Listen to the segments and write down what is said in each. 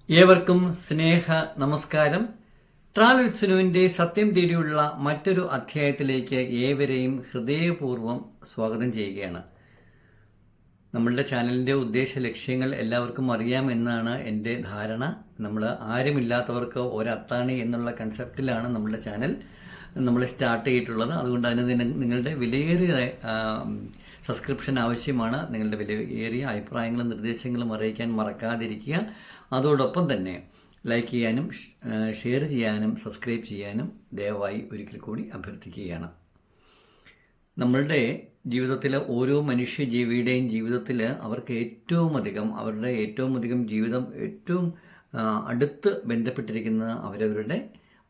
ഏവർക്കും സ്നേഹ നമസ്കാരം. ട്രാവൽ സിനുവിൻ്റെ സത്യം തേടിയുള്ള മറ്റൊരു അധ്യായത്തിലേക്ക് ഏവരെയും ഹൃദയപൂർവ്വം സ്വാഗതം ചെയ്യുകയാണ്. നമ്മളുടെ ചാനലിൻ്റെ ഉദ്ദേശ ലക്ഷ്യങ്ങൾ എല്ലാവർക്കും അറിയാമെന്നാണ് എൻ്റെ ധാരണ. നമ്മൾ ആരുമില്ലാത്തവർക്ക് ഒരത്താണി എന്നുള്ള കൺസെപ്റ്റിലാണ് നമ്മളുടെ ചാനൽ നമ്മൾ സ്റ്റാർട്ട് ചെയ്തിട്ടുള്ളത്. അതുകൊണ്ട് അതിന് നിങ്ങളുടെ വിലയേറിയ സബ്സ്ക്രിപ്ഷൻ ആവശ്യമാണ്. നിങ്ങളുടെ വിലയേറിയ അഭിപ്രായങ്ങളും നിർദ്ദേശങ്ങളും അറിയിക്കാൻ മറക്കാതിരിക്കുക. അതോടൊപ്പം തന്നെ ലൈക്ക് ചെയ്യാനും ഷെയർ ചെയ്യാനും സബ്സ്ക്രൈബ് ചെയ്യാനും ദയവായി ഒരിക്കൽ കൂടി അഭ്യർത്ഥിക്കുകയാണ്. നമ്മളുടെ ജീവിതത്തിലെ ഓരോ മനുഷ്യജീവിയുടെയും ജീവിതത്തിൽ അവർക്ക് അവരുടെ ഏറ്റവും അധികം ജീവിതം ഏറ്റവും അടുത്ത് ബന്ധപ്പെട്ടിരിക്കുന്നത് അവരവരുടെ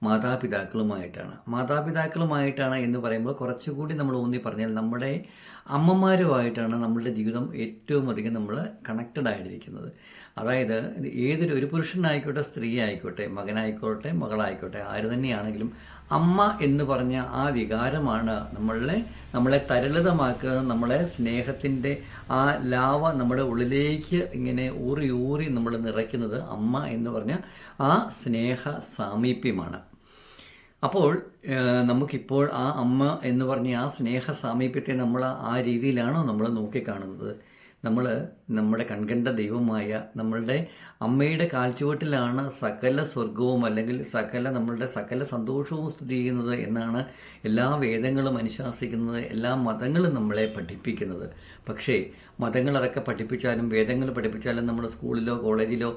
മാതാപിതാക്കളുമായിട്ടാണ് എന്ന് പറയുമ്പോൾ കുറച്ചുകൂടി നമ്മൾ ഊന്നി പറഞ്ഞാൽ നമ്മുടെ അമ്മമാരുമായിട്ടാണ് നമ്മളുടെ ജീവിതം ഏറ്റവും അധികം നമ്മൾ കണക്റ്റഡ് ആയിട്ടിരിക്കുന്നത്. അതായത് ഒരു പുരുഷനായിക്കോട്ടെ, സ്ത്രീ ആയിക്കോട്ടെ, മകനായിക്കോട്ടെ, മകളായിക്കോട്ടെ, ആര് തന്നെയാണെങ്കിലും അമ്മ എന്ന് പറഞ്ഞ ആ വികാരമാണ് നമ്മളെ തരളിതമാക്കുക. നമ്മളെ സ്നേഹത്തിൻ്റെ ആ ലാവ നമ്മുടെ ഉള്ളിലേക്ക് ഇങ്ങനെ ഊറി നമ്മൾ നിറയ്ക്കുന്നത് അമ്മ എന്ന് പറഞ്ഞ ആ സ്നേഹ സാമീപ്യമാണ്. അപ്പോൾ നമുക്കിപ്പോൾ ആ അമ്മ എന്ന് പറഞ്ഞ ആ സ്നേഹ സാമീപ്യത്തെ നമ്മൾ ആ രീതിയിലാണോ നമ്മൾ നോക്കിക്കാണുന്നത്? നമ്മുടെ കൺകണ്ട ദൈവമായ നമ്മളുടെ അമ്മയുടെ കാൽച്ചുവട്ടിലാണ് സകല സ്വർഗവും അല്ലെങ്കിൽ നമ്മളുടെ സകല സന്തോഷവും സ്ഥിതി ചെയ്യുന്നത് എന്നാണ് എല്ലാ വേദങ്ങളും അനുശാസിക്കുന്നത്, എല്ലാ മതങ്ങളും നമ്മളെ പഠിപ്പിക്കുന്നത്. പക്ഷേ മതങ്ങൾ അതൊക്കെ പഠിപ്പിച്ചാലും വേദങ്ങൾ പഠിപ്പിച്ചാലും നമ്മുടെ സ്കൂളിലോ കോളേജിലോ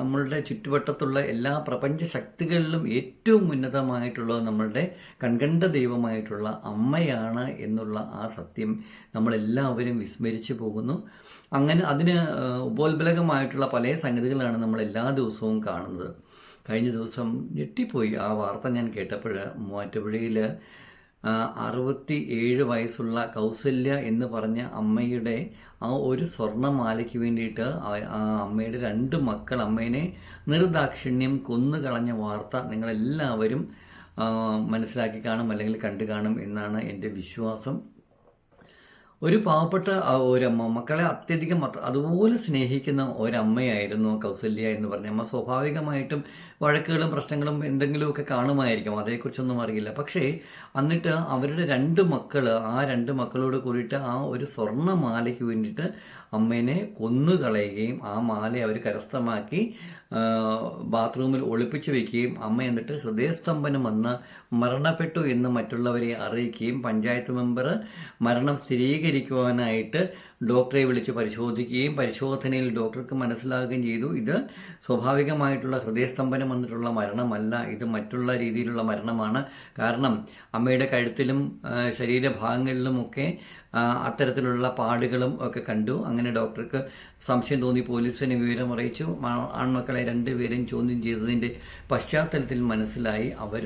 നമ്മളുടെ ചുറ്റുവട്ടത്തുള്ള എല്ലാ പ്രപഞ്ച ശക്തികളിലും ഏറ്റവും ഉന്നതമായിട്ടുള്ളത് നമ്മളുടെ കൺകണ്ട ദൈവമായിട്ടുള്ള അമ്മയാണ് എന്നുള്ള ആ സത്യം നമ്മളെല്ലാവരും വിസ്മരിച്ചു പോകുന്നു. അങ്ങനെ അതിന് ഉപോത്ബലകമായിട്ടുള്ള പല സംഗതികളാണ് നമ്മൾ എല്ലാ ദിവസവും കാണുന്നത്. കഴിഞ്ഞ ദിവസം ഞെട്ടിപ്പോയി ആ വാർത്ത ഞാൻ കേട്ടപ്പോൾ. മൂവാറ്റുപുഴയിൽ 67 വയസ്സുള്ള കൗസല്യ എന്ന് പറഞ്ഞ അമ്മയുടെ ആ ഒരു സ്വർണ്ണമാലയ്ക്ക് വേണ്ടിയിട്ട് ആ അമ്മയുടെ 2 മക്കൾ അമ്മേനെ നിർദാക്ഷിണ്യം കൊന്നുകളഞ്ഞ വാർത്ത നിങ്ങളെല്ലാവരും മനസ്സിലാക്കി കാണും അല്ലെങ്കിൽ കണ്ടു കാണും എന്നാണ് എൻ്റെ വിശ്വാസം. ഒരു പാവപ്പെട്ട ഒരമ്മ, മക്കളെ അത്യധികം അതുപോലെ സ്നേഹിക്കുന്ന ഒരമ്മയായിരുന്നു കൗസല്യ എന്ന് പറഞ്ഞ അമ്മ. സ്വാഭാവികമായിട്ടും വഴക്കുകളും പ്രശ്നങ്ങളും എന്തെങ്കിലുമൊക്കെ കാണുമായിരിക്കും, അതേക്കുറിച്ചൊന്നും അറിയില്ല. പക്ഷേ എന്നിട്ട് അവരുടെ 2 മക്കൾ, ആ 2 മക്കളോട് കൂടിയിട്ട് ആ ഒരു സ്വർണ്ണമാലയ്ക്ക് വേണ്ടിയിട്ട് അമ്മേനെ കൊന്നുകളയുകയും ആ മാല അവർ കരസ്ഥമാക്കി ബാത്റൂമിൽ ഒളിപ്പിച്ചു വയ്ക്കുകയും അമ്മ എന്നിട്ട് ഹൃദയസ്തംഭനം വന്ന് മരണപ്പെട്ടു എന്ന് മറ്റുള്ളവരെ അറിയിക്കുകയും പഞ്ചായത്ത് മെമ്പർ മരണം സ്ഥിരീകരിക്കുവാനായിട്ട് ഡോക്ടറെ വിളിച്ച് പരിശോധിക്കുകയും പരിശോധനയിൽ ഡോക്ടർക്ക് മനസ്സിലാക്കുകയും ചെയ്തു, ഇത് സ്വാഭാവികമായിട്ടുള്ള ഹൃദയസ്തംഭനം വന്നിട്ടുള്ള മരണമല്ല, ഇത് മറ്റുള്ള രീതിയിലുള്ള മരണമാണ്. കാരണം അമ്മയുടെ കഴുത്തിലും ശരീരഭാഗങ്ങളിലുമൊക്കെ അത്തരത്തിലുള്ള പാടുകളും ഒക്കെ കണ്ടു. അങ്ങനെ ഡോക്ടർക്ക് സംശയം തോന്നി, പോലീസിന് വിവരം അറിയിച്ചു. ആൺമക്കളെ 2 പേരെയും ചോദ്യം ചെയ്തതിൻ്റെ പശ്ചാത്തലത്തിൽ മനസ്സിലായി അവർ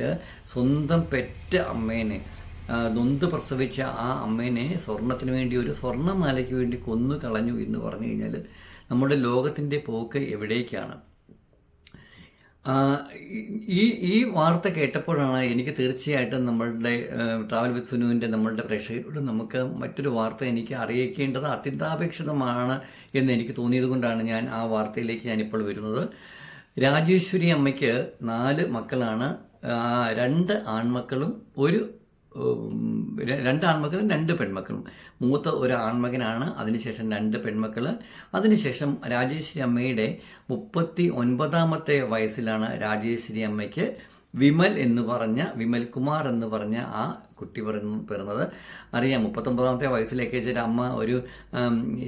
സ്വന്തം പെറ്റ അമ്മേനെ, നൊന്ത് പ്രസവിച്ച ആ അമ്മേനെ സ്വർണത്തിന് വേണ്ടി, ഒരു സ്വർണ്ണമാലയ്ക്ക് വേണ്ടി കൊന്നു കളഞ്ഞു എന്ന് പറഞ്ഞു കഴിഞ്ഞാൽ നമ്മുടെ ലോകത്തിൻ്റെ പോക്ക് എവിടേക്കാണ്? ഈ വാർത്ത കേട്ടപ്പോഴാണ് എനിക്ക് തീർച്ചയായിട്ടും നമ്മളുടെ ട്രാവൽ വിത്ത് സുനുവിൻ്റെ നമ്മളുടെ പ്രേക്ഷകരോട് നമുക്ക് മറ്റൊരു വാർത്ത എനിക്ക് അറിയിക്കേണ്ടത് അത്യന്താപേക്ഷിതമാണ് എന്ന് എനിക്ക് തോന്നിയത് കൊണ്ടാണ് ഞാൻ ആ വാർത്തയിലേക്ക് ഞാനിപ്പോൾ വരുന്നത്. രാജേശ്വരി അമ്മയ്ക്ക് 4 മക്കളാണ്. 2 ആൺമക്കളും 2 ആൺമക്കളും 2 പെൺമക്കളും. മൂത്ത ഒരു ആൺമകനാണ്, അതിനുശേഷം 2 പെൺമക്കൾ. അതിനുശേഷം രാജേശ്വരി അമ്മയുടെ 39ാമത്തെ വയസ്സിലാണ് രാജേശ്വരി അമ്മയ്ക്ക് വിമൽ കുമാർ എന്ന് പറഞ്ഞ ആ കുട്ടി പിറന്നത്. അറിയാം, 39ാമത്തെ വയസ്സിലേക്ക് വെച്ചിട്ട് അമ്മ ഒരു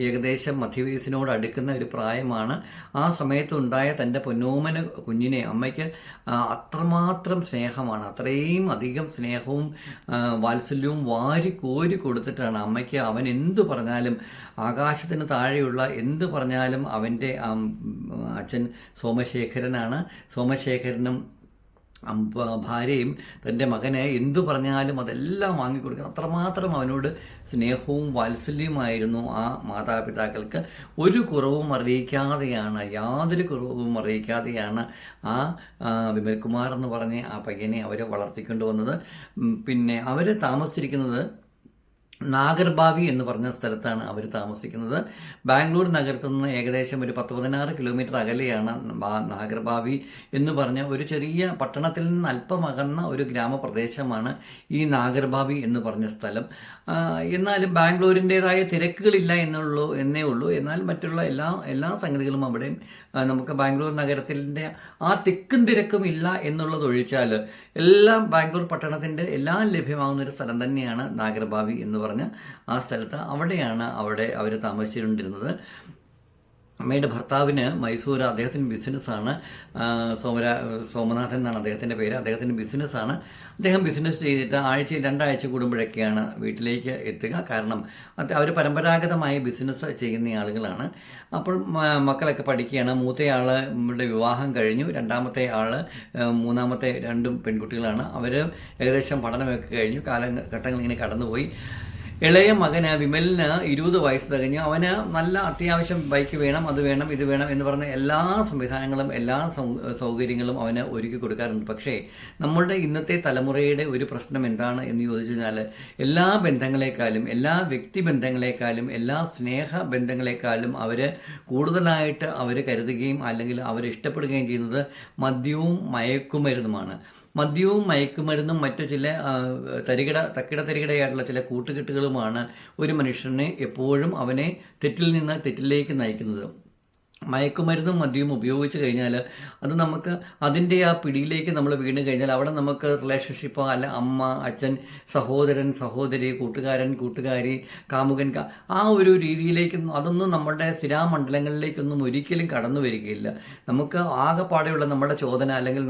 ഏകദേശം മധ്യവയസ്സിനോട് അടുക്കുന്ന ഒരു പ്രായമാണ്. ആ സമയത്ത് ഉണ്ടായ തൻ്റെ പൊന്നോമന കുഞ്ഞിനെ അമ്മയ്ക്ക് അത്രമാത്രം സ്നേഹമാണ്, അത്രയും അധികം സ്നേഹവും വാത്സല്യവും കോരി കൊടുത്തിട്ടാണ് അമ്മയ്ക്ക് അവൻ എന്തു പറഞ്ഞാലും, ആകാശത്തിന് താഴെയുള്ള എന്ത് പറഞ്ഞാലും അവൻ്റെ അച്ഛൻ സോമശേഖരനാണ്. സോമശേഖരനും ഭാര്യയും തൻ്റെ മകനെ എന്തു പറഞ്ഞാലും അതെല്ലാം വാങ്ങിക്കൊടുക്കണം, അത്രമാത്രം അവനോട് സ്നേഹവും വാത്സല്യവുമായിരുന്നു ആ മാതാപിതാക്കൾക്ക്. യാതൊരു കുറവും അറിയിക്കാതെയാണ് ആ വിമൽകുമാർ എന്ന് പറഞ്ഞ ആ പയ്യനെ അവർ വളർത്തിക്കൊണ്ടുവന്നത്. പിന്നെ അവർ താമസിച്ചിരിക്കുന്നത് നാഗർബാവി എന്ന് പറഞ്ഞ സ്ഥലത്താണ് അവർ താമസിക്കുന്നത്. ബാംഗ്ലൂർ നഗരത്തിൽ നിന്ന് ഏകദേശം ഒരു 10-16 കിലോമീറ്റർ അകലെയാണ് നാഗർബാവി എന്ന് പറഞ്ഞ ഒരു ചെറിയ പട്ടണത്തിൽ നിന്ന് അല്പം അകന്ന ഒരു ഗ്രാമപ്രദേശമാണ് ഈ നാഗർബാവി എന്ന് പറഞ്ഞ സ്ഥലം. എന്നാലും ബാംഗ്ലൂരിൻ്റേതായ തിരക്കുകളില്ല എന്നേ ഉള്ളൂ. എന്നാൽ മറ്റുള്ള എല്ലാ സംഗതികളും അവിടെയും നമുക്ക് ബാംഗ്ലൂർ നഗരത്തിൻ്റെ ആ തിക്കും തിരക്കും ഇല്ല എന്നുള്ളത് ഒഴിച്ചാൽ എല്ലാം ബാംഗ്ലൂർ പട്ടണത്തിൻ്റെ എല്ലാം ലഭ്യമാകുന്ന ഒരു സ്ഥലം തന്നെയാണ് നാഗർബാവി എന്ന് പറഞ്ഞ ആ സ്ഥലത്ത്. അവിടെയാണ് അവർ താമസിച്ചിരുന്നത്. അമ്മയുടെ ഭർത്താവിന് മൈസൂർ, അദ്ദേഹത്തിന് ബിസിനസ്സാണ്. സോമനാഥൻ എന്നാണ് അദ്ദേഹത്തിൻ്റെ പേര്. അദ്ദേഹത്തിൻ്റെ ബിസിനസ്സാണ്. അദ്ദേഹം ബിസിനസ് ചെയ്തിട്ട് ആഴ്ചയിൽ 2 ആഴ്ച കൂടുമ്പോഴൊക്കെയാണ് വീട്ടിലേക്ക് എത്തുക. കാരണം അവർ പരമ്പരാഗതമായി ബിസിനസ് ചെയ്യുന്ന ആളുകളാണ്. അപ്പോൾ മക്കളൊക്കെ പഠിക്കുകയാണ്. മൂത്തയാളുടെ വിവാഹം കഴിഞ്ഞു. രണ്ടാമത്തെ ആൾ, മൂന്നാമത്തെ 2 പെൺകുട്ടികളാണ്. അവർ ഏകദേശം പഠനമൊക്കെ കഴിഞ്ഞു. കാലഘട്ടങ്ങൾ ഇങ്ങനെ കടന്നുപോയി. ഇളയ മകന് വിമലിന് 20 വയസ്സ് തികഞ്ഞു. അവന് നല്ല അത്യാവശ്യം ബൈക്ക് വേണം, അത് വേണം, ഇത് വേണം എന്ന് പറഞ്ഞ എല്ലാ സംവിധാനങ്ങളും എല്ലാ സൗകര്യങ്ങളും അവന് ഒരുക്കി കൊടുക്കാറുണ്ട്. പക്ഷേ നമ്മളുടെ ഇന്നത്തെ തലമുറയുടെ ഒരു പ്രശ്നം എന്താണ് എന്ന് ചോദിച്ചു കഴിഞ്ഞാൽ എല്ലാ ബന്ധങ്ങളെക്കാളും, എല്ലാ വ്യക്തിബന്ധങ്ങളെക്കാളും, എല്ലാ സ്നേഹബന്ധങ്ങളെക്കാളും കൂടുതലായിട്ട് അവർ കരുതുകയും അല്ലെങ്കിൽ അവർ ഇഷ്ടപ്പെടുകയും ചെയ്യുന്നത് മദ്യവും മയക്കുമരുന്നുമാണ്. മദ്യവും മയക്കുമരുന്നും മറ്റു ചില തരികിടയായിട്ടുള്ള ചില കൂട്ടുകെട്ടുകളുമാണ് ഒരു മനുഷ്യനെ എപ്പോഴും അവനെ തെറ്റിൽ നിന്ന് തെറ്റിലേക്ക് നയിക്കുന്നത്. മയക്കുമരുന്നും മദ്യവും ഉപയോഗിച്ച് കഴിഞ്ഞാൽ അത് നമുക്ക് അതിൻ്റെ ആ പിടിയിലേക്ക് നമ്മൾ വീണ് കഴിഞ്ഞാൽ അവിടെ നമുക്ക് റിലേഷൻഷിപ്പോ അല്ല അമ്മ, അച്ഛൻ, സഹോദരൻ, സഹോദരി, കൂട്ടുകാരൻ, കൂട്ടുകാരി, കാമുകൻ, ആ ഒരു രീതിയിലേക്ക് അതൊന്നും നമ്മുടെ സ്ഥിരാമണ്ഡലങ്ങളിലേക്കൊന്നും ഒരിക്കലും കടന്നു വരികയില്ല. നമുക്ക് ആകെപ്പാടെയുള്ള നമ്മുടെ ചോദന അല്ലെങ്കിൽ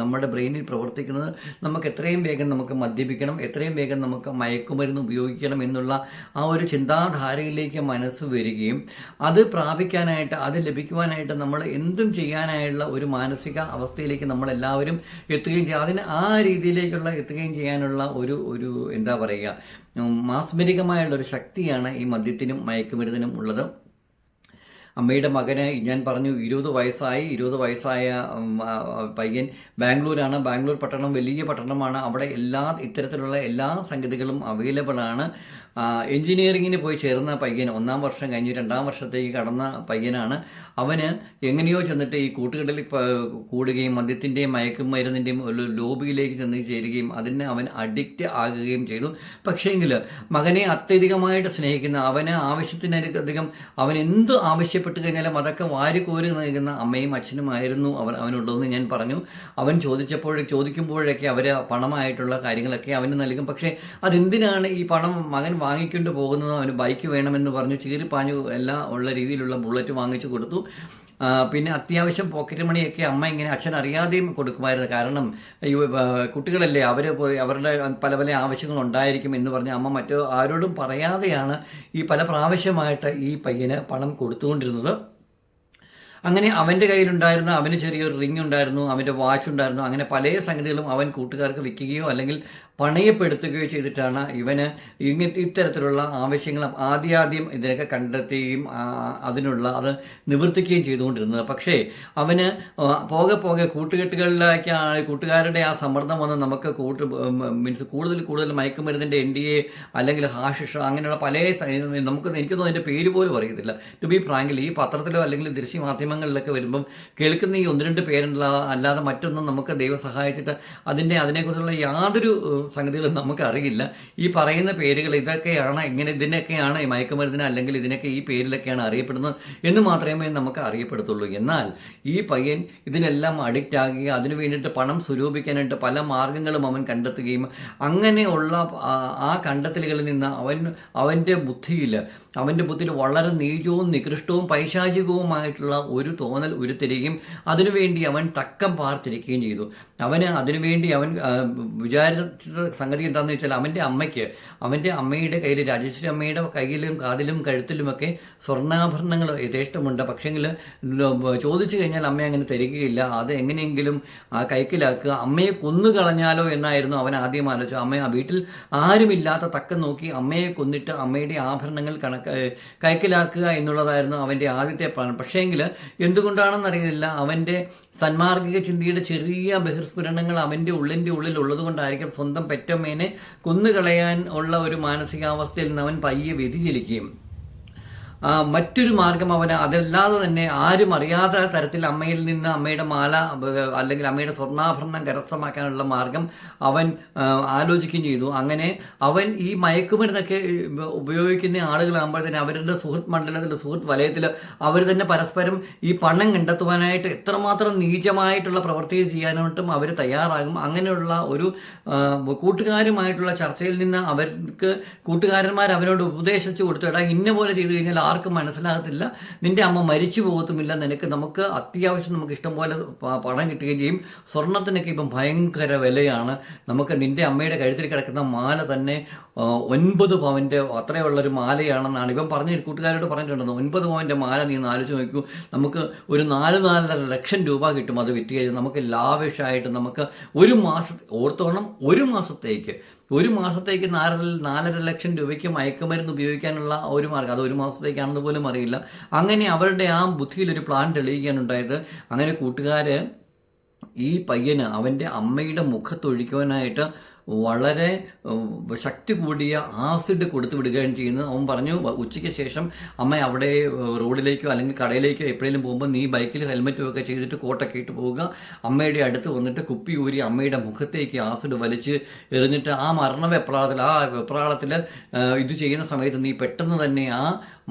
നമ്മുടെ ബ്രെയിനിൽ പ്രവർത്തിക്കുന്നത് നമുക്ക് എത്രയും വേഗം നമുക്ക് മദ്യപിക്കണം, എത്രയും വേഗം നമുക്ക് മയക്കുമരുന്ന് ഉപയോഗിക്കണം എന്നുള്ള ആ ഒരു ചിന്താധാരയിലേക്ക് മനസ്സ് വരികയും അത് അത് ലഭിക്കുവാനായിട്ട് നമ്മൾ എന്തും ചെയ്യാനായുള്ള ഒരു മാനസിക അവസ്ഥയിലേക്ക് നമ്മളെല്ലാവരും എത്തുകയും ചെയ്യും. ആ രീതിയിലേക്കുള്ള എത്തുകയും ചെയ്യാനുള്ള ഒരു എന്താ പറയുക, മാസ്മരികമായുള്ളൊരു ശക്തിയാണ് ഈ മദ്യത്തിനും മയക്കുമരുന്നിനും ഉള്ളത്. അമ്മയുടെ മകന് ഞാൻ പറഞ്ഞു 20 വയസ്സായ പയ്യൻ ബാംഗ്ലൂരാണ്. ബാംഗ്ലൂർ പട്ടണം വലിയ പട്ടണമാണ്. അവിടെ ഇത്തരത്തിലുള്ള എല്ലാ സംഗതികളും അവൈലബിൾ ആണ്. എൻജിനീയറിങ്ങിന് പോയി ചേർന്ന പയ്യൻ 1-ാം വർഷം കഴിഞ്ഞ് 2-ാം വർഷത്തേക്ക് കടന്ന പയ്യനാണ്. അവന് എങ്ങനെയോ ചെന്നിട്ട് ഈ കൂട്ടുകെട്ടിൽ കൂടുകയും മദ്യത്തിൻ്റെയും മയക്കുമരുന്നിൻ്റെയും ഒരു ലോബിയിലേക്ക് ചെന്ന് ചേരുകയും അതിന് അവൻ അഡിക്റ്റ് ആകുകയും ചെയ്തു. പക്ഷേങ്കിൽ മകനെ അത്യധികമായിട്ട് സ്നേഹിക്കുന്ന, അവന് ആവശ്യത്തിനധികം അവൻ എന്ത് ആവശ്യപ്പെട്ട് കഴിഞ്ഞാലും അതൊക്കെ വാരിക്കോരി നൽകുന്ന അമ്മയും അച്ഛനുമായിരുന്നു അവനുള്ളതെന്ന് ഞാൻ പറഞ്ഞു. അവൻ ചോദിക്കുമ്പോഴൊക്കെ അവർ പണമായിട്ടുള്ള കാര്യങ്ങളൊക്കെ അവന് നൽകും. പക്ഷേ അതെന്തിനാണ് ഈ പണം മകൻ വാങ്ങിക്കൊണ്ട് പോകുന്നത്? അവന് ബൈക്ക് വേണമെന്ന് പറഞ്ഞു ചീറിപ്പാഞ്ഞു എല്ലാം ഉള്ള രീതിയിലുള്ള ബുള്ളറ്റ് വാങ്ങിച്ചു കൊടുത്തു. പിന്നെ അത്യാവശ്യം പോക്കറ്റ് മണിയൊക്കെ അമ്മ ഇങ്ങനെ അച്ഛൻ അറിയാതെയും കൊടുക്കുമായിരുന്നു. കാരണം കുട്ടികളല്ലേ, അവരുടെ പല ആവശ്യങ്ങളുണ്ടായിരിക്കും എന്ന് പറഞ്ഞ് അമ്മ ആരോടും പറയാതെയാണ് ഈ പല പ്രാവശ്യമായിട്ട് ഈ പയ്യന് പണം കൊടുത്തുകൊണ്ടിരുന്നത്. അങ്ങനെ അവൻ്റെ കയ്യിലുണ്ടായിരുന്ന, അവന് ചെറിയൊരു റിങ് ഉണ്ടായിരുന്നു, അവൻ്റെ വാച്ച് ഉണ്ടായിരുന്നു, അങ്ങനെ പല സംഗതികളും അവൻ കൂട്ടുകാർക്ക് വിൽക്കുകയോ അല്ലെങ്കിൽ പണയപ്പെടുത്തുകയോ ചെയ്തിട്ടാണ് ഇവന് ഇത്തരത്തിലുള്ള ആവശ്യങ്ങൾ ആദ്യം ഇതിനൊക്കെ കണ്ടെത്തുകയും അത് നിവർത്തിക്കുകയും ചെയ്തുകൊണ്ടിരുന്നത്. പക്ഷേ അവന് പോകെ കൂട്ടുകാരുടെ ആ സമ്മർദ്ദം വന്ന് നമുക്ക് കൂടുതൽ മയക്കുമരുന്നിൻ്റെ NDA അല്ലെങ്കിൽ ഹാഷിഷ് അങ്ങനെയുള്ള എനിക്ക് തോന്നുന്നു അതിൻ്റെ പേര് പോലും അറിയത്തില്ല. ടു ബി ഫ്രാങ്കിൽ ഈ പത്രത്തിലോ അല്ലെങ്കിൽ ദൃശ്യമാധ്യമങ്ങളിലൊക്കെ വരുമ്പം കേൾക്കുന്ന ഈ 1-2 പേരുള്ള അല്ലാതെ മറ്റൊന്നും നമുക്ക് ദൈവം സഹായിച്ചിട്ട് അതിനെക്കുറിച്ചുള്ള യാതൊരു സംഗതികളും നമുക്കറിയില്ല. ഈ പറയുന്ന പേരുകൾ ഇതിനൊക്കെയാണ് ഈ മയക്കുമരുന്നിന് അല്ലെങ്കിൽ ഇതിനൊക്കെ ഈ പേരിലൊക്കെയാണ് അറിയപ്പെടുന്നത് എന്ന് മാത്രമേ നമുക്ക് അറിയപ്പെടുത്തുള്ളൂ. എന്നാൽ ഈ പയ്യൻ ഇതിനെല്ലാം അഡിക്റ്റ് ആകുകയും അതിനു വേണ്ടിയിട്ട് പണം സ്വരൂപിക്കാനായിട്ട് പല മാർഗങ്ങളും അവൻ കണ്ടെത്തുകയും അങ്ങനെയുള്ള ആ കണ്ടെത്തലുകളിൽ നിന്ന് അവൻ്റെ ബുദ്ധിയിൽ വളരെ നീചവും നികൃഷ്ടവും പൈശാചികവുമായിട്ടുള്ള ഒരു തോന്നൽ ഉരുത്തിരിക്കുകയും അതിനുവേണ്ടി അവൻ തക്കം പാർത്തിരിക്കുകയും ചെയ്തു. അതിനുവേണ്ടി അവൻ വിചാരിച്ച സംഗതി എന്താണെന്ന് വെച്ചാൽ അവൻ്റെ അമ്മയുടെ കയ്യിൽ, രാജേശ്വരി അമ്മയുടെ കയ്യിലും കാതിലും കഴുത്തിലുമൊക്കെ സ്വർണ്ണാഭരണങ്ങൾ യഥേഷ്ടമുണ്ട്. പക്ഷേങ്കിൽ ചോദിച്ചു കഴിഞ്ഞാൽ അമ്മ അങ്ങനെ തരികയില്ല. അത് എങ്ങനെയെങ്കിലും കൈക്കലാക്കുക, അമ്മയെ കൊന്നുകളഞ്ഞാലോ എന്നായിരുന്നു അവൻ ആദ്യം ആലോചിച്ചത്. വീട്ടിൽ ആരുമില്ലാത്ത തക്കം നോക്കി അമ്മയെ കൊന്നിട്ട് അമ്മയുടെ ആഭരണങ്ങൾ കൈക്കലാക്കുക എന്നുള്ളതായിരുന്നു അവൻ്റെ ആദ്യത്തെ പ്ലാൻ. പക്ഷേങ്കിൽ എന്തുകൊണ്ടാണെന്നറിയില്ല, അവൻ്റെ സന്മാർഗിക ചിന്തയുടെ ചെറിയ ബഹിർസ്ഫുരണങ്ങൾ അവൻ്റെ ഉള്ളിൽ ഉള്ളത് കൊണ്ടായിരിക്കും സ്വന്തം സ്വന്തം പെറ്റമ്മേനെ കൊന്നുകളയാൻ ഉള്ള ഒരു മാനസികാവസ്ഥയിൽ നിന്ന് അവൻ പയ്യെ വ്യതിചലിക്കുകയും മറ്റൊരു മാർഗം അവന് അതല്ലാതെ തന്നെ ആരും അറിയാത്ത തരത്തിൽ അമ്മയിൽ നിന്ന് അമ്മയുടെ മാല അല്ലെങ്കിൽ അമ്മയുടെ സ്വർണ്ണാഭരണം കരസ്ഥമാക്കാനുള്ള മാർഗം അവൻ ആലോചിക്കുകയും ചെയ്തു. അങ്ങനെ അവൻ ഈ മയക്കുമരുന്നൊക്കെ ഉപയോഗിക്കുന്ന ആളുകളാകുമ്പോഴത്തേന് അവരുടെ സുഹൃത്ത് മണ്ഡലത്തിൽ, സുഹൃത്ത് വലയത്തിൽ അവർ തന്നെ പരസ്പരം ഈ പണം കണ്ടെത്തുവാനായിട്ട് എത്രമാത്രം നീചമായിട്ടുള്ള പ്രവൃത്തി ചെയ്യാനായിട്ടും അവർ തയ്യാറാകും. അങ്ങനെയുള്ള ഒരു കൂട്ടുകാരുമായിട്ടുള്ള ചർച്ചയിൽ നിന്ന് അവർക്ക് കൂട്ടുകാരന്മാർ അവരോട് ഉപദേശിച്ചു കൊടുത്തു, എടാ ഇന്ന പോലെ ചെയ്തു കഴിഞ്ഞാൽ ആർക്കും മനസ്സിലാകത്തില്ല, നിന്റെ അമ്മ മരിച്ചു പോകത്തുമില്ല, നമുക്ക് അത്യാവശ്യം നമുക്ക് ഇഷ്ടം പോലെ പണം കിട്ടുകയും ചെയ്യും, സ്വർണത്തിനൊക്കെ ഇപ്പം ഭയങ്കര വിലയാണ്, നമുക്ക് നിന്റെ അമ്മയുടെ കഴുത്തിൽ കിടക്കുന്ന മാല തന്നെ 9 പവൻ്റെ അത്രയുള്ളൊരു മാലയാണെന്നാണ് ഇവൻ കൂട്ടുകാരോട് പറഞ്ഞിട്ടുണ്ടെന്ന്. 9 പവൻ്റെ മാല നീ ആലോചിച്ച് നോക്കൂ, നമുക്ക് ഒരു 4-4.5 ലക്ഷം രൂപ കിട്ടും അത് വിറ്റ് കഴിഞ്ഞാൽ. നമുക്ക് ലാവിഷായിട്ട് നമുക്ക് ഒരു ഓർത്തോണം, ഒരു മാസത്തേക്ക് 4.5 ലക്ഷം രൂപയ്ക്ക് മയക്കുമരുന്ന് ഉപയോഗിക്കാനുള്ള ഒരു മാർഗ്ഗം, അത് ഒരു മാസത്തേക്കാണെന്ന് പോലും അറിയില്ല. അങ്ങനെ അവരുടെ ആ ബുദ്ധിയിലൊരു പ്ലാൻ തെളിയിക്കാനുണ്ടായത്. അങ്ങനെ കൂട്ടുകാർ ഈ പയ്യന് അവൻ്റെ അമ്മയുടെ മുഖത്തൊഴിക്കുവാനായിട്ട് വളരെ ശക്തി കൂടിയ ആസിഡ് കൊടുത്തു വിടുകയും ചെയ്യുന്നത്. അവൻ പറഞ്ഞു, ഉച്ചയ്ക്ക് ശേഷം അമ്മ അവിടെ റോഡിലേക്കോ അല്ലെങ്കിൽ കടയിലേക്കോ എപ്പോഴേലും പോകുമ്പോൾ നീ ബൈക്കിൽ ഹെൽമെറ്റും ഒക്കെ ചെയ്തിട്ട് കോട്ടൊക്കെ ഇട്ട് പോവുക, അമ്മയുടെ അടുത്ത് വന്നിട്ട് കുപ്പി ഊരി അമ്മയുടെ മുഖത്തേക്ക് ആസിഡ് വലിച്ച് എറിഞ്ഞിട്ട് ആ വെപ്രാളത്തിൽ ഇത് ചെയ്യുന്ന സമയത്ത് നീ പെട്ടെന്ന് തന്നെ ആ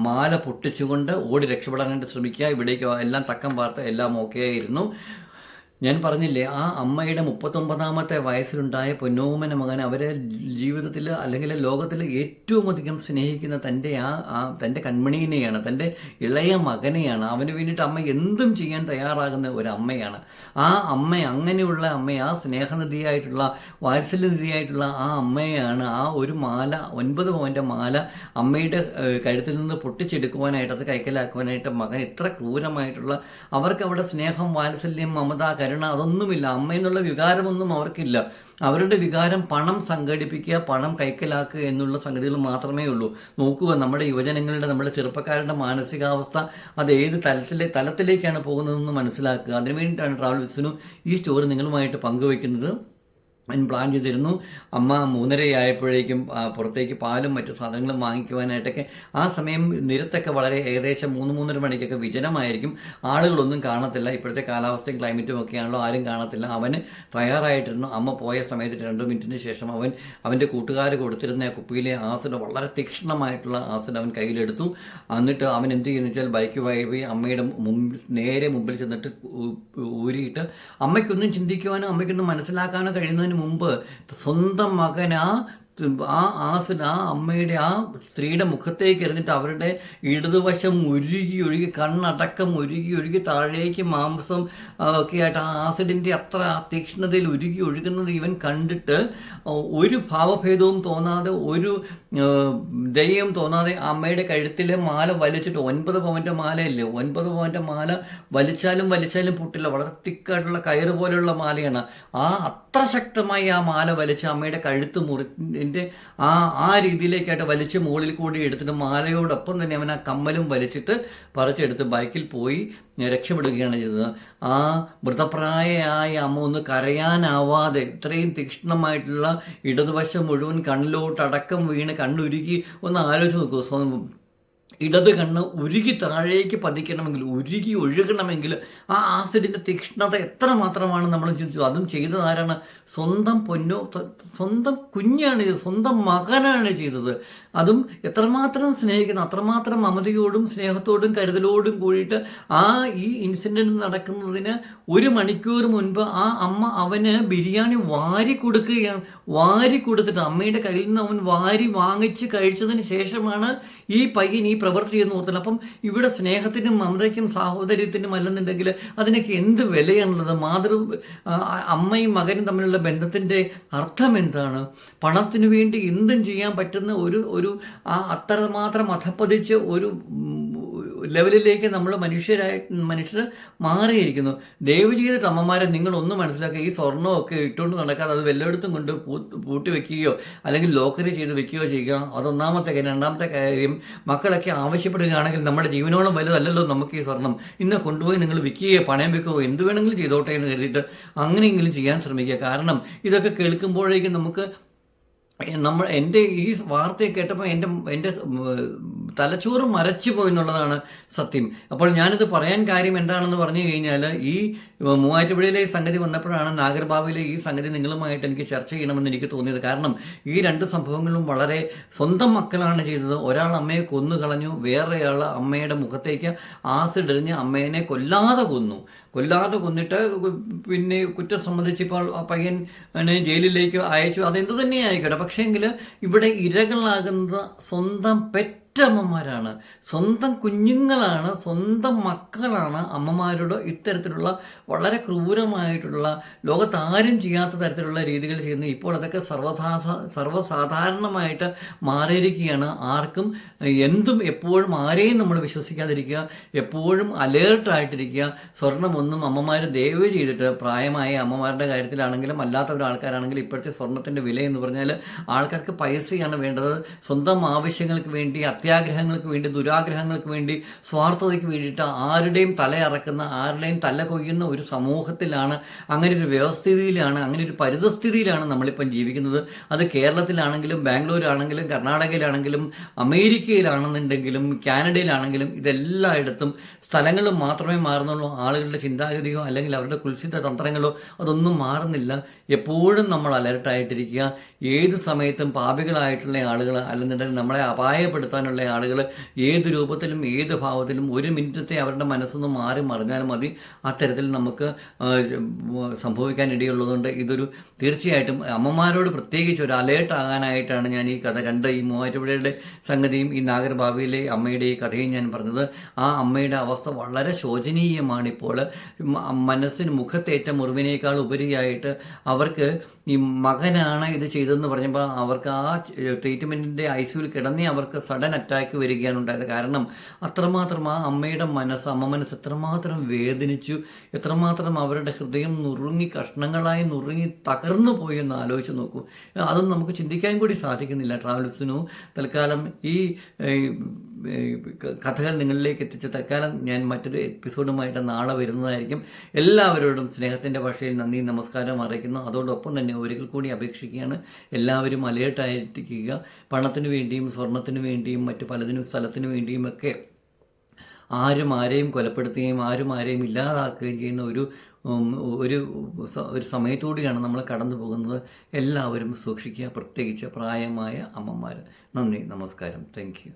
മാല പൊട്ടിച്ചുകൊണ്ട് ഓടി രക്ഷപ്പെടാനായിട്ട് ശ്രമിക്കുക. ഇവിടേക്ക് എല്ലാം തക്കം പാർത്ത് എല്ലാം ഓക്കെ ആയിരുന്നു. ഞാൻ പറഞ്ഞില്ലേ, ആ അമ്മയുടെ 39ാമത്തെ വയസ്സിലുണ്ടായ പൊന്നോമന മകൻ അവരെ ജീവിതത്തിൽ അല്ലെങ്കിൽ ലോകത്തിൽ ഏറ്റവും അധികം സ്നേഹിക്കുന്ന തൻ്റെ കൺമണീനെയാണ്, തൻ്റെ ഇളയ മകനെയാണ്. അവന് വേണ്ടിയിട്ട് അമ്മ എന്തും ചെയ്യാൻ തയ്യാറാകുന്ന ഒരു അമ്മയാണ്. ആ അമ്മ, അങ്ങനെയുള്ള അമ്മ, ആ സ്നേഹനിധിയായിട്ടുള്ള വാത്സല്യനിധിയായിട്ടുള്ള ആ അമ്മയാണ് ആ ഒരു മാല, 9 പവൻ്റെ മാല അമ്മയുടെ കഴുത്തിൽ നിന്ന് പൊട്ടിച്ചെടുക്കുവാനായിട്ട്, അത് കൈക്കലാക്കുവാനായിട്ട് മകൻ ഇത്ര ക്രൂരമായിട്ടുള്ള, അവർക്ക് അവിടെ സ്നേഹം, വാത്സല്യം, മമത, കരുണ അതൊന്നുമില്ല. അമ്മയെന്നുള്ള വികാരമൊന്നും അവർക്കില്ല. അവരുടെ വികാരം പണം സംഘടിപ്പിക്കുക, പണം കൈക്കലാക്കുക എന്നുള്ള സംഗതികൾ മാത്രമേ ഉള്ളൂ. നോക്കുക, നമ്മുടെ യുവജനങ്ങളുടെ, നമ്മുടെ ചെറുപ്പക്കാരുടെ മാനസികാവസ്ഥ അത് ഏത് തലത്തിലേക്കാണ് പോകുന്നതെന്ന് മനസ്സിലാക്കുക. അതിനുവേണ്ടിയിട്ടാണ് ട്രാവൽ വിസ്നു ഈ സ്റ്റോറി നിങ്ങളുമായിട്ട് പങ്കുവയ്ക്കുന്നത്. ഞാൻ പ്ലാൻ ചെയ്തിരുന്നു. അമ്മ 3:30 പുറത്തേക്ക് പാലും മറ്റു സാധനങ്ങളും വാങ്ങിക്കുവാനായിട്ടൊക്കെ. ആ സമയം നിരത്തൊക്കെ വളരെ ഏകദേശം 3-3:30 മണിക്കൊക്കെ വിജനമായിരിക്കും, ആളുകളൊന്നും കാണത്തില്ല. ഇപ്പോഴത്തെ കാലാവസ്ഥയും ക്ലൈമറ്റും ഒക്കെയാണല്ലോ, ആരും കാണത്തില്ല. അവന് തയ്യാറായിട്ടിരുന്നു. അമ്മ പോയ സമയത്ത് 2 മിനിറ്റിന് ശേഷം അവൻ്റെ കൂട്ടുകാർ കൊടുത്തിരുന്ന ആ കുപ്പിയിലെ ആസിഡ്, വളരെ തീക്ഷ്ണമായിട്ടുള്ള ആസിഡ് അവൻ കയ്യിലെടുത്തു. എന്നിട്ട് അവൻ എന്ത് ചെയ്യുന്നു വെച്ചാൽ ബൈക്ക് പോയി അമ്മയുടെ നേരെ മുമ്പിൽ ചെന്നിട്ട് ഊരിയിട്ട്, അമ്മയ്ക്കൊന്നും ചിന്തിക്കുവാനോ അമ്മയ്ക്കൊന്നും മനസ്സിലാക്കാനോ കഴിയുന്നതിന് മുമ്പ് സ്വന്തം മകൻ ആ ആസിഡ് ആ അമ്മയുടെ ആ സ്ത്രീയുടെ മുഖത്തേക്ക് എറിഞ്ഞിട്ട് അവരുടെ ഇടതുവശം ഒഴുകി കണ്ണടക്കം ഒഴുകി താഴേക്ക് മാംസം ഒക്കെ ആയിട്ട് ആ ആസിഡിൻ്റെ അത്ര തീക്ഷ്ണതയിൽ ഒഴുകുന്നത് ഇവൻ കണ്ടിട്ട് ഒരു ഭാവഭേദവും തോന്നാതെ, ഒരു ദയയും തോന്നാതെ അമ്മയുടെ കഴുത്തിലെ മാല വലിച്ചിട്ട്, 9 പവൻ്റെ മാലയല്ലേ, 9 പവൻ്റെ മാല വലിച്ചാലും പൊട്ടില്ല. വളരെ തിക്കായിട്ടുള്ള കയറ് പോലെയുള്ള മാലയാണ്. അത്ര ശക്തമായി ആ മാല വലിച്ച് അമ്മയുടെ കഴുത്ത് ആ രീതിയിലേക്കായിട്ട് വലിച്ച് മുകളിൽ കൂടി എടുത്തിട്ട് മാലയോടൊപ്പം തന്നെ അവൻ ആ കമ്മലും വലിച്ചിട്ട് പറിച്ചെടുത്ത് ബൈക്കിൽ പോയി രക്ഷപ്പെടുകയാണ് ചെയ്തത്. ആ മൃതപ്രായയായ അമ്മ ഒന്ന് കരയാനാവാതെ ഇത്രയും തീക്ഷ്ണമായിട്ടുള്ള ഇടതുവശം മുഴുവൻ കണ്ണിലോട്ടടക്കം വീണ് കണ്ണുരുകി, ഒന്ന് ആലോചിച്ച് നോക്കൂ. ഇടത് കണ്ണ് ഉരുകി താഴേക്ക് പതിക്കണമെങ്കിൽ, ഉരുകി ഒഴുകണമെങ്കിൽ ആ ആസിഡിൻ്റെ തീക്ഷ്ണത എത്ര മാത്രമാണ് നമ്മൾ ചിന്തിച്ചു. അതും ചെയ്തത് ആരാണ്? സ്വന്തം സ്വന്തം കുഞ്ഞാണ് ചെയ്തത്, സ്വന്തം മകനാണ് ചെയ്തത്. അതും എത്രമാത്രം സ്നേഹിക്കുന്ന, അത്രമാത്രം മമതയോടും സ്നേഹത്തോടും കരുതലോടും കൂടിയിട്ട് ഈ ഇൻസിഡൻറ്റ് നടക്കുന്നതിന് 1 മണിക്കൂർ മുൻപ് ആ അമ്മ അവന് ബിരിയാണി വാരി കൊടുത്തിട്ട് അമ്മയുടെ കയ്യിൽ നിന്ന് അവൻ വാങ്ങിച്ച് കഴിച്ചതിന് ശേഷമാണ് ഈ പയ്യൻ ഈ പ്രവൃത്തി എന്ന് ഓർത്തത്. അപ്പം ഇവിടെ സ്നേഹത്തിനും മമതയ്ക്കും സാഹോദര്യത്തിനും അല്ലെന്നുണ്ടെങ്കിൽ അതിനൊക്കെ എന്ത് വിലയാണുള്ളത്? അമ്മയും മകനും തമ്മിലുള്ള ബന്ധത്തിൻ്റെ അർത്ഥം എന്താണ്? പണത്തിനു വേണ്ടി എന്തും ചെയ്യാൻ പറ്റുന്ന ഒരു അത്രമാത്രം അധപ്പതിച്ച് ഒരു ലെവലിലേക്ക് നമ്മൾ മനുഷ്യർ മാറിയിരിക്കുന്നു. ദയവ് ചെയ്തിട്ട് അമ്മമാരെ നിങ്ങളൊന്നും മനസ്സിലാക്കുക, ഈ സ്വർണ്ണമൊക്കെ ഇട്ടുകൊണ്ട് നടക്കാതെ അത് വല്ലയിടത്തും കൊണ്ട് പൂട്ടി വെക്കുകയോ അല്ലെങ്കിൽ ലോക്കറി ചെയ്ത് വെക്കുകയോ ചെയ്യുക. അതൊന്നാമത്തെ കാര്യം. രണ്ടാമത്തെ കാര്യം, മക്കളൊക്കെ ആവശ്യപ്പെടുകയാണെങ്കിൽ നമ്മുടെ ജീവനോളം വലുതല്ലല്ലോ നമുക്ക് ഈ സ്വർണം, ഇന്ന് കൊണ്ടുപോയി നിങ്ങൾ വിൽക്കുകയോ പണയം വെക്കുകയോ എന്ത് വേണമെങ്കിലും ചെയ്തോട്ടെ എന്ന് കരുതിയിട്ട് അങ്ങനെയെങ്കിലും ചെയ്യാൻ ശ്രമിക്കുക. കാരണം ഇതൊക്കെ കേൾക്കുമ്പോഴേക്കും നമുക്ക് എൻ്റെ ഈ വാർത്തയെ കേട്ടപ്പോൾ എൻ്റെ തലച്ചോറ് മരച്ചു പോയി എന്നുള്ളതാണ് സത്യം. അപ്പോൾ ഞാനിത് പറയാൻ കാര്യം എന്താണെന്ന് പറഞ്ഞു കഴിഞ്ഞാൽ, ഈ മൂവാറ്റുപുഴയിലെ ഈ സംഗതി വന്നപ്പോഴാണ് നാഗർബാവിലെ ഈ സംഗതി നിങ്ങളുമായിട്ട് എനിക്ക് ചർച്ച ചെയ്യണമെന്ന് എനിക്ക് തോന്നിയത്. കാരണം ഈ രണ്ട് സംഭവങ്ങളും വളരെ സ്വന്തം മക്കളാണ് ചെയ്തത്. ഒരാൾ അമ്മയെ കൊന്നു കളഞ്ഞു, വേറെയാൾ അമ്മയുടെ മുഖത്തേക്ക് ആസിഡ് എറിഞ്ഞ് അമ്മേനെ കൊല്ലാതെ കൊന്നിട്ട് പിന്നെ കുറ്റം സംബന്ധിച്ചിപ്പോൾ ആ പയ്യനെ ജയിലിലേക്ക് അയച്ചു. അതെന്ത് തന്നെ ആയിക്കോട്ടെ, പക്ഷേങ്കിൽ ഇവിടെ ഇരകളാകുന്നത് സ്വന്തം പെറ്റമ്മമാരാണ്, സ്വന്തം കുഞ്ഞുങ്ങളാണ്, സ്വന്തം മക്കളാണ് അമ്മമാരോട് ഇത്തരത്തിലുള്ള വളരെ ക്രൂരമായിട്ടുള്ള, ലോകത്താരും ചെയ്യാത്ത തരത്തിലുള്ള രീതികൾ ചെയ്യുന്നത്. ഇപ്പോൾ അതൊക്കെ സർവ്വസാധാരണമായിട്ട് മാറിയിരിക്കുകയാണ്. ആർക്കും എന്തും എപ്പോഴും ആരെയും നമ്മൾ വിശ്വസിക്കാതിരിക്കുക, എപ്പോഴും അലേർട്ടായിട്ടിരിക്കുക. സ്വർണ്ണമൊന്നും അമ്മമാർ ദയവ് ചെയ്തിട്ട്, പ്രായമായ അമ്മമാരുടെ കാര്യത്തിലാണെങ്കിലും അല്ലാത്തവരാൾക്കാരാണെങ്കിലും ഇപ്പോഴത്തെ സ്വർണ്ണത്തിൻ്റെ വില എന്ന് പറഞ്ഞാൽ ആൾക്കാർക്ക് പൈസയാണ് വേണ്ടത്. സ്വന്തം ആവശ്യങ്ങൾക്ക് വേണ്ടി, അത്യാഗ്രഹങ്ങൾക്ക് വേണ്ടി, ദുരാഗ്രഹങ്ങൾക്ക് വേണ്ടി, സ്വാർത്ഥതയ്ക്ക് വേണ്ടിയിട്ട് ആരുടെയും തലയറക്കുന്ന, ആരുടെയും തല കൊയ്യുന്ന ഒരു സമൂഹത്തിലാണ്, അങ്ങനെ ഒരു വ്യവസ്ഥിതിയിലാണ്, അങ്ങനെ ഒരു പരിതസ്ഥിതിയിലാണ് നമ്മളിപ്പം ജീവിക്കുന്നത്. അത് കേരളത്തിലാണെങ്കിലും ബാംഗ്ലൂരാണെങ്കിലും കർണാടകയിലാണെങ്കിലും അമേരിക്കയിലാണെന്നുണ്ടെങ്കിലും കാനഡയിലാണെങ്കിലും ഇതെല്ലായിടത്തും സ്ഥലങ്ങൾ മാത്രമേ മാറുന്നുള്ളൂ. ആളുകളുടെ ചിന്താഗതിയോ അല്ലെങ്കിൽ അവരുടെ കുൽസിത തന്ത്രങ്ങളോ അതൊന്നും മാറുന്നില്ല. എപ്പോഴും നമ്മൾ അലർട്ടായിട്ടിരിക്കുക. ഏത് സമയത്തും പാപികളായിട്ടുള്ള ആളുകൾ അല്ലെന്നുണ്ടെങ്കിൽ നമ്മളെ അപായപ്പെടുത്താനുള്ള ആളുകൾ ഏത് രൂപത്തിലും ഏത് ഭാവത്തിലും ഒരു മിനിറ്റത്തെ അവരുടെ മനസ്സൊന്ന് മാറി മറിഞ്ഞാൽ മതി, അത്തരത്തിൽ നമുക്ക് സംഭവിക്കാൻ ഇടയുള്ളതുകൊണ്ട് ഇതൊരു തീർച്ചയായിട്ടും അമ്മമാരോട് പ്രത്യേകിച്ച് ഒരു അലേർട്ട് ആകാനായിട്ടാണ് ഞാൻ ഈ കഥ ഈ മൂവാറ്റുപുഴയുടെ സംഗതിയും ഈ നാഗർബാവിയിലെ അമ്മയുടെ ഈ കഥയും ഞാൻ പറഞ്ഞത്. ആ അമ്മയുടെ അവസ്ഥ വളരെ ശോചനീയമാണിപ്പോൾ. മനസ്സിന് മുഖത്തേറ്റ മുറിവിനേക്കാൾ ഉപരിയായിട്ട് അവർക്ക് ഈ മകനാണ് ഇത് ചെയ്തതെന്ന് പറഞ്ഞപ്പോൾ അവർക്ക് ആ ട്രീറ്റ്മെൻറ്റിൻ്റെ ഐസിയുവിൽ കിടന്നേ അവർക്ക് സഡൻ അറ്റാക്ക് വരികയാണ് ഉണ്ടായത്. കാരണം അത്രമാത്രം ആ അമ്മയുടെ അമ്മ മനസ്സ് എത്രമാത്രം വേദനിച്ചു, എത്രമാത്രം അവരുടെ ഹൃദയം നുറുങ്ങി കഷ്ണങ്ങളായി നുറുങ്ങി തകർന്നു പോയി എന്ന് ആലോചിച്ച് നോക്കൂ. അതൊന്നും നമുക്ക് ചിന്തിക്കാൻ കൂടി സാധിക്കുന്നില്ല. ട്രാവൽസിനു തൽക്കാലം ഈ കഥകൾ നിങ്ങളിലേക്ക് എത്തിച്ച് തൽക്കാലം ഞാൻ മറ്റൊരു എപ്പിസോഡുമായിട്ട് നാളെ വരുന്നതായിരിക്കും. എല്ലാവരോടും സ്നേഹത്തിൻ്റെ ഭാഷയിൽ നന്ദി നമസ്കാരം അറിയിക്കുന്നു. അതോടൊപ്പം തന്നെ ഒരിക്കൽ കൂടി അപേക്ഷിക്കുകയാണ്, എല്ലാവരും അലേർട്ടായിരിക്കുക. പണത്തിന് വേണ്ടിയും സ്വർണത്തിന് വേണ്ടിയും മറ്റു പലതിനും സ്ഥലത്തിനു വേണ്ടിയും ഒക്കെ ആരും ആരെയും കൊലപ്പെടുത്തുകയും ആരും ആരെയും ഇല്ലാതാക്കുകയും ചെയ്യുന്ന ഒരു സമയത്തൂടെയാണ് നമ്മൾ കടന്നു പോകുന്നത്. എല്ലാവരും സൂക്ഷിക്കുക, പ്രത്യേകിച്ച് പ്രായമായ അമ്മമാർ. നന്ദി നമസ്കാരം. Thank you.